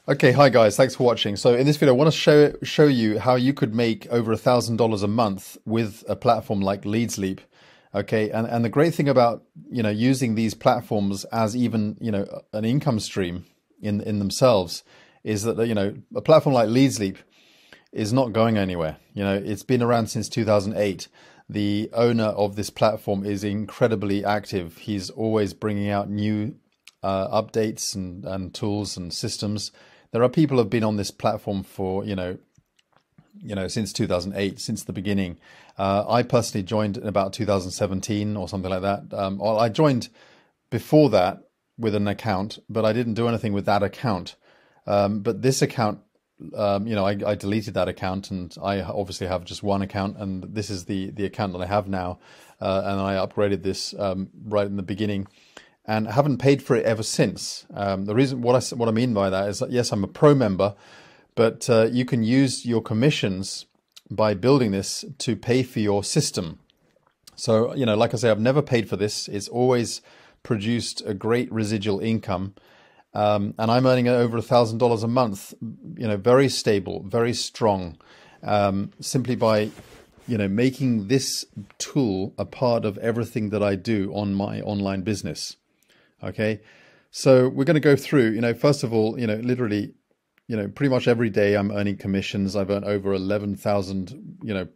Okay, hi guys, thanks for watching. So in this video, I want to show you how you could make over $1,000 a month with a platform like LeadsLeap. Okay, and the great thing about using these platforms as even an income stream in themselves is that a platform like LeadsLeap is not going anywhere. It's been around since 2008. The owner of this platform is incredibly active. He's always bringing out new updates and tools and systems. There are people who have been on this platform for since 2008, since the beginning. I personally joined in about 2017 or something like that. I joined before that with an account, but I didn't do anything with that account. But this account, I deleted that account, and I obviously have just one account, and this is the account that I have now, and I upgraded this right in the beginning, and I haven't paid for it ever since. The reason, what I mean by that is that yes, I'm a pro member, but you can use your commissions by building this to pay for your system. So like I say, I've never paid for this. It's always produced a great residual income. And I'm earning over $1,000 a month, very stable, very strong, simply by, making this tool a part of everything that I do on my online business. Okay. So we're going to go through, first of all, literally, pretty much every day I'm earning commissions. I've earned over 11,000,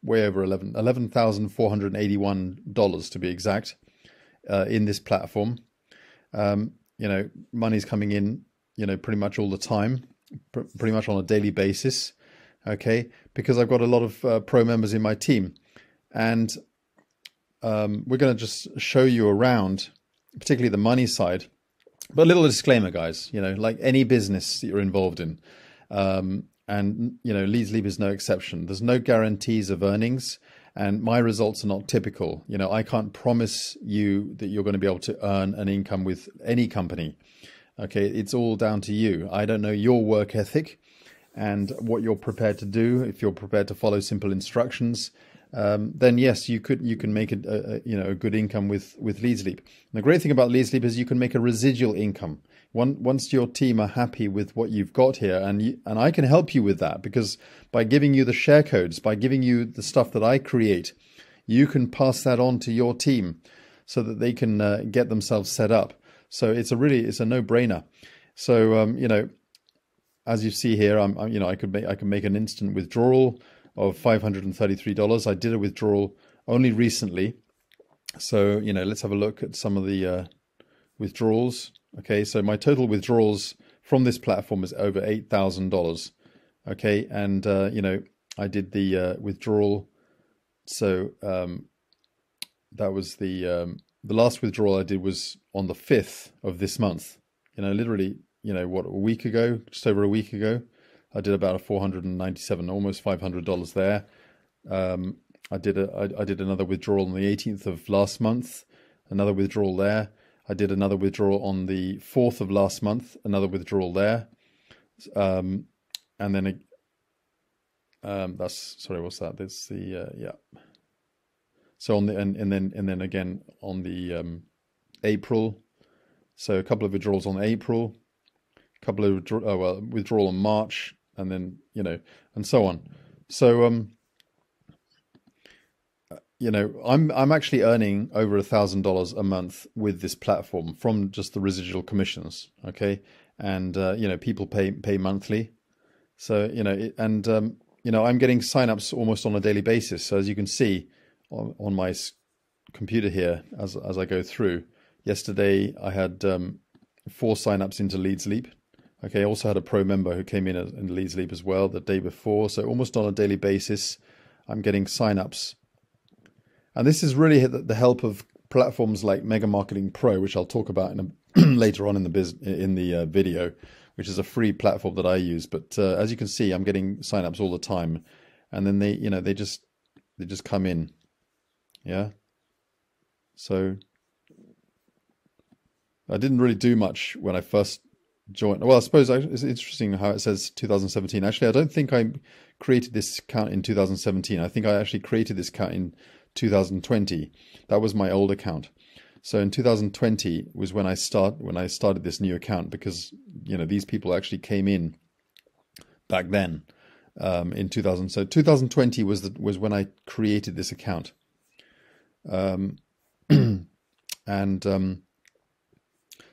way over $11,481 to be exact, in this platform. Money's coming in, pretty much all the time, pretty much on a daily basis. Okay. Because I've got a lot of pro members in my team, and we're going to just show you around, particularly the money side. But a little disclaimer, guys, like any business that you're involved in, and LeadsLeap is no exception. There's no guarantees of earnings, and my results are not typical. I can't promise you that you're going to be able to earn an income with any company. Okay, it's all down to you. I don't know your work ethic and what you're prepared to do. If you're prepared to follow simple instructions, then yes, you can make a good income with LeadsLeap. And the great thing about LeadsLeap is you can make a residual income once your team are happy with what you've got here, and I can help you with that, because by giving you the share codes, by giving you the stuff that I create, you can pass that on to your team so that they can get themselves set up. So it's a no-brainer. So as you see here, I can make an instant withdrawal of $533. I did a withdrawal only recently. So, let's have a look at some of the withdrawals. Okay, so my total withdrawals from this platform is over $8,000. Okay, and, I did the withdrawal. So that was the last withdrawal I did was on the 5th of this month. Literally, a week ago, just over a week ago. I did about a $497, almost $500 there. I did another withdrawal on the 18th of last month, another withdrawal there. I did another withdrawal on the 4th of last month, another withdrawal there. And then what's that? That's the yeah. So on the and then again on the April. So a couple of withdrawals on April, a couple of withdrawal on March. And then, and so on. So, I'm actually earning over $1,000 a month with this platform from just the residual commissions. Okay. And, people pay monthly. So, I'm getting signups almost on a daily basis. So as you can see on my computer here, as I go through, yesterday I had 4 signups into LeadsLeap. Okay, I also had a pro member who came in LeadsLeap as well the day before. So almost on a daily basis, I'm getting signups. And this is really the help of platforms like MegaMarketingPro, which I'll talk about later on in the video, which is a free platform that I use. But as you can see, I'm getting signups all the time, and then they just come in, yeah. So I didn't really do much when I first joined. Well, I suppose it's interesting how it says 2017. Actually, I don't think I created this account in 2017. I think I actually created this account in 2020. That was my old account. So in 2020 was when I started this new account, because these people actually came in back then in 2000. So 2020 was when I created this account, and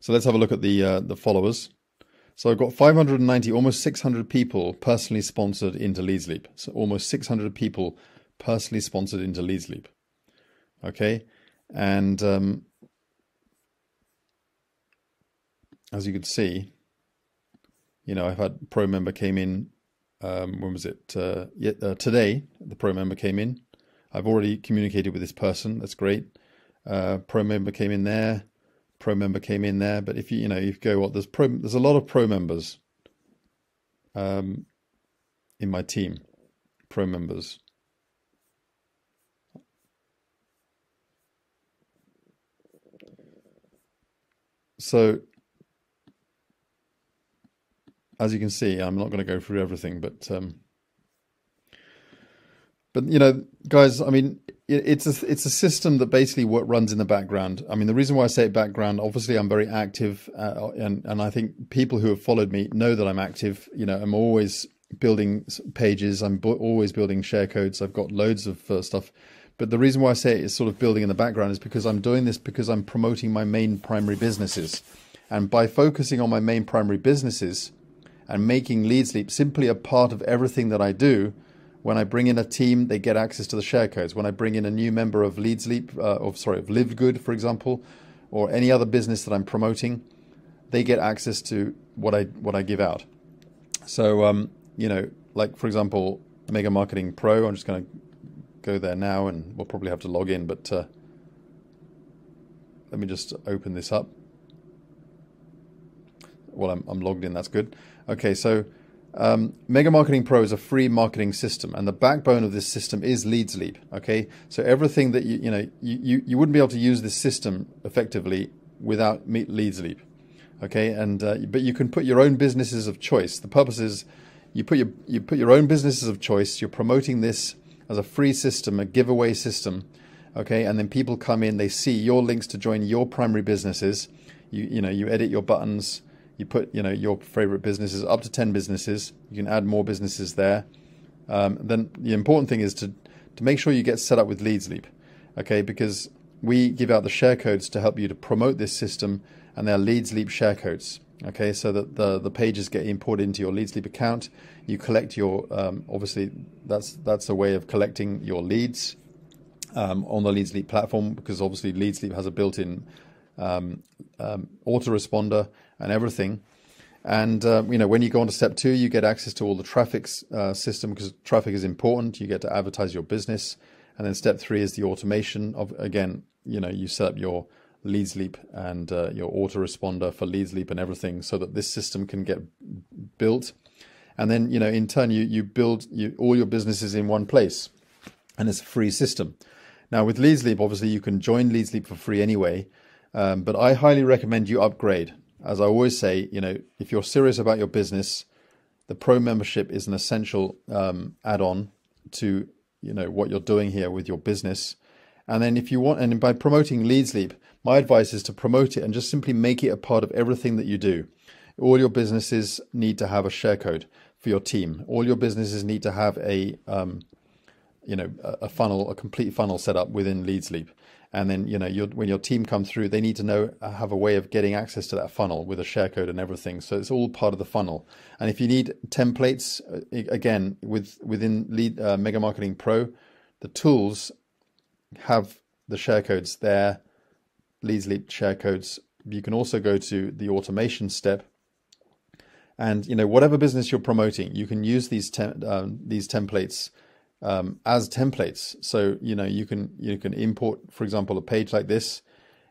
so let's have a look at the followers. So I've got 590, almost 600 people personally sponsored into LeadsLeap. So almost 600 people personally sponsored into LeadsLeap. Okay, and as you can see, I've had pro member came in. When was it? Today, the pro member came in. I've already communicated with this person. That's great. Pro member came in there. Pro member came in there. But if you go, there's a lot of pro members in my team. Pro members. So as you can see, I'm not going to go through everything, but guys, I mean, it's a system that basically runs in the background. I mean, the reason why I say background, obviously, I'm very active, and I think people who have followed me know that I'm active. I'm always building pages. I'm always building share codes. I've got loads of stuff. But the reason why I say it is sort of building in the background is because I'm doing this because I'm promoting my main primary businesses, and by focusing on my main primary businesses and making LeadsLeap simply a part of everything that I do. When I bring in a team, they get access to the share codes. When I bring in a new member of LeadsLeap, of LiveGood, for example, or any other business that I'm promoting, they get access to what I give out. So, like for example, MegaMarketingPro. I'm just going to go there now, and we'll probably have to log in. But let me just open this up. Well, I'm logged in. That's good. Okay, so MegaMarketingPro is a free marketing system, and the backbone of this system is LeadsLeap. Okay, so everything that you wouldn't be able to use this system effectively without LeadsLeap. Okay, and but you can put your own businesses of choice. The purpose is you put your own businesses of choice. You're promoting this as a free system, a giveaway system. Okay, and then people come in, they see your links to join your primary businesses. You edit your buttons. You put, your favorite businesses, up to 10 businesses. You can add more businesses there. Then the important thing is to make sure you get set up with LeadsLeap, okay? Because we give out the share codes to help you to promote this system, and they're LeadsLeap share codes, okay? So that the pages get imported into your LeadsLeap account. You collect your, obviously, that's a way of collecting your leads on the LeadsLeap platform, because obviously LeadsLeap has a built-in autoresponder and everything. And when you go on to step 2, you get access to all the traffic system, because traffic is important. You get to advertise your business. And then step 3 is the automation of, again, you set up your LeadsLeap and your autoresponder for LeadsLeap and everything, so that this system can get built. And then in turn you build all your businesses in one place, and it's a free system. Now with LeadsLeap, obviously you can join LeadsLeap for free anyway. But I highly recommend you upgrade. As I always say, if you're serious about your business, the pro membership is an essential add-on to what you're doing here with your business. And then if you want, and by promoting LeadsLeap, my advice is to promote it and just simply make it a part of everything that you do. All your businesses need to have a share code for your team. All your businesses need to have a funnel, a complete funnel set up within LeadsLeap. And then, when your team come through, they need to have a way of getting access to that funnel with a share code and everything. So it's all part of the funnel. And if you need templates, again, within MegaMarketingPro, the tools have the share codes there, LeadsLeap share codes. You can also go to the automation step. And, whatever business you're promoting, you can use these templates as templates. So you can import, for example, a page like this,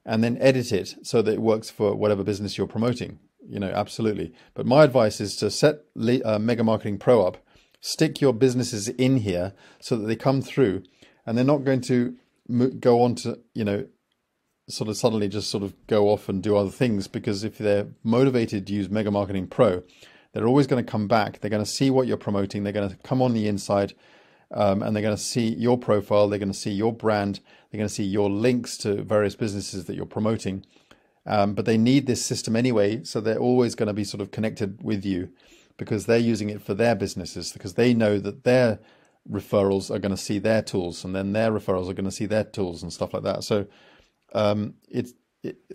and then edit it so that it works for whatever business you're promoting. Absolutely. But my advice is to set MegaMarketingPro up, stick your businesses in here so that they come through, and they're not going to go on to sort of suddenly just sort of go off and do other things, because if they're motivated to use MegaMarketingPro, they're always going to come back. They're going to see what you're promoting. They're going to come on the inside. and they're going to see your profile, they're going to see your brand, they're going to see your links to various businesses that you're promoting. But they need this system anyway, so they're always going to be sort of connected with you because they're using it for their businesses, because they know that their referrals are going to see their tools, and then their referrals are going to see their tools and stuff like that. So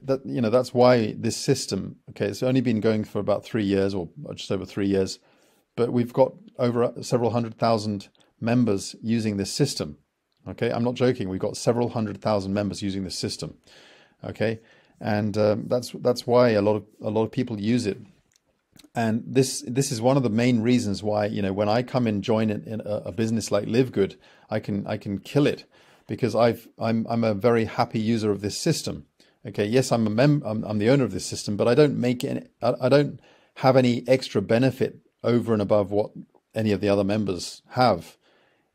that's why this system, okay, it's only been going for about 3 years or just over 3 years, but we've got over several 100,000 members using this system. Okay, I'm not joking. We've got several 100,000 members using this system. Okay, and that's why a lot of people use it. And this is one of the main reasons why, when I come and join in a business like Live Good, I can kill it, because I'm a very happy user of this system. Okay, yes, I'm the owner of this system, but I don't have any extra benefit over and above what any of the other members have,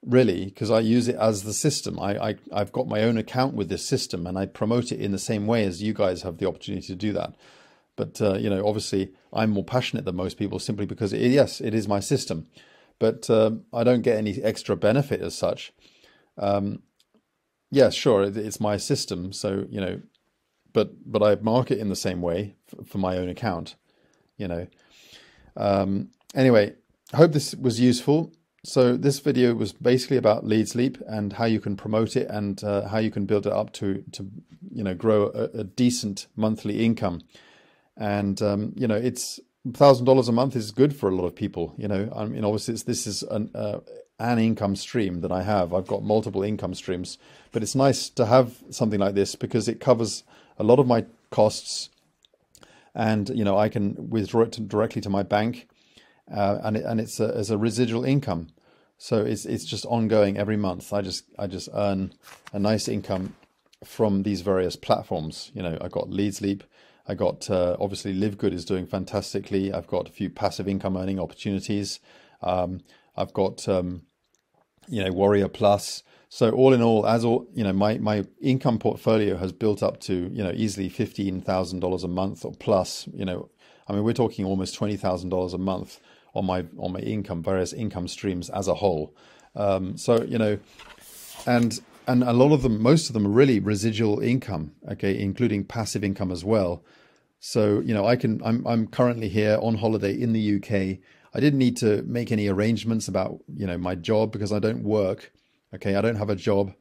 really, because I use it as the system. I've got my own account with this system, and I promote it in the same way as you guys have the opportunity to do that. But obviously, I'm more passionate than most people simply because yes, it is my system, but I don't get any extra benefit as such. Yeah, sure, it's my system, so but I market in the same way for my own account. Anyway, I hope this was useful. So this video was basically about LeadsLeap and how you can promote it and how you can build it up to grow a decent monthly income. And it's $1,000 a month is good for a lot of people. I mean, obviously this is an income stream that I have. I've got multiple income streams, but it's nice to have something like this because it covers a lot of my costs, and I can withdraw it directly to my bank, and it's as a residual income. So it's just ongoing every month. I just earn a nice income from these various platforms. I got LeadsLeap. I got obviously Live Good is doing fantastically. I've got a few passive income earning opportunities. I've got Warrior Plus. So all in all, my income portfolio has built up to easily $15,000 a month or plus. I mean, we're talking almost $20,000 a month on my income, various income streams as a whole. And a lot of them, most of them are really residual income, okay, including passive income as well. So, I'm currently here on holiday in the UK. I didn't need to make any arrangements about, my job because I don't work. Okay, I don't have a job.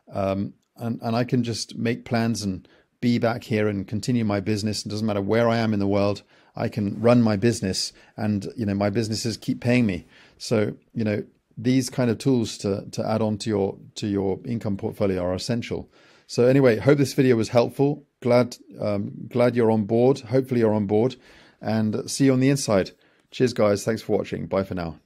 And I can just make plans and be back here and continue my business. It doesn't matter where I am in the world. I can run my business, and, my businesses keep paying me. So, these kind of tools to add on to your income portfolio are essential. So anyway, hope this video was helpful. Glad you're on board. Hopefully you're on board, and see you on the inside. Cheers, guys. Thanks for watching. Bye for now.